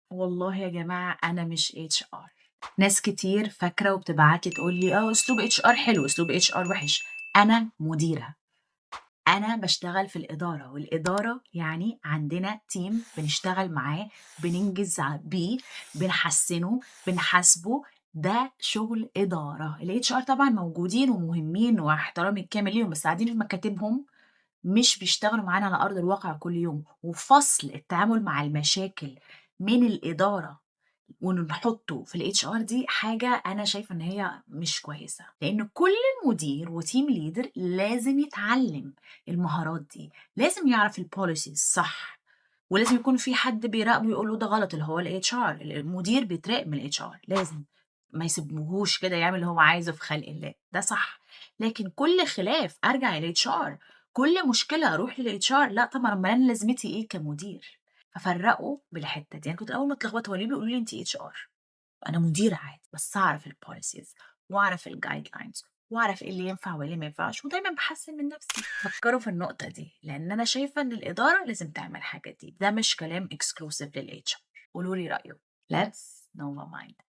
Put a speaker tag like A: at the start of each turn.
A: والله يا جماعة أنا مش HR. ناس كتير فاكرة وبتبعت لي تقول لي أسلوب HR حلو، أسلوب HR وِحِش. أنا مديرة، أنا باشتغل في الإدارة، والإدارة يعني عندنا team بنشتغل معاه، بننجز بيه، بنحسّنه، بنحاسبه، ده شغل إدارة. الHR طبعًا موجودين ومهمين واحترامي الكامل ليهم، بس قاعدين في مكاتبهم مش بيشتغلوا معانا على أرض الواقع كل يوم، وفصل التعامل مع المشاكل من الإدارة ونحطه في الHR دي حاجة أنا شايفة إن هي مش كويسة، لإن كل مدير وteam leader لازم يتعلم المهارات دي، لازم يعرف الpolicies الصح، ولازم يكون في حد بيراقبه يقول له ده غلط اللي هو الHR. المدير بيتراقب من الHR لازم، ما يسيبوهوش كده يعمل اللي هو عايزه في خلق الله، ده صح. لكن كل خلاف أرجع للHR، كل مشكلة أروح للHR، لأ طبعًا أمّال أنا لازمتي إيه كمدير؟ ففرّقوا بالحتّة دي. أنا كنت أول ما اتلخبطت هو ليه بيقولوا لي أنتِ HR؟ أنا مديرة عادي، بس أعرف الpolicies وأعرف الguidelines وأعرف إيه اللي ينفع وإيه اللي ما ينفعش، ودايمًا باحسّن من نفسي. فكّروا في النقطة دي، لإن أنا شايفة إن الإدارة لازم تعمل الحاجات دي، ده مش كلام exclusive للHR. قولوا لي رأيكم. Let's know my mind.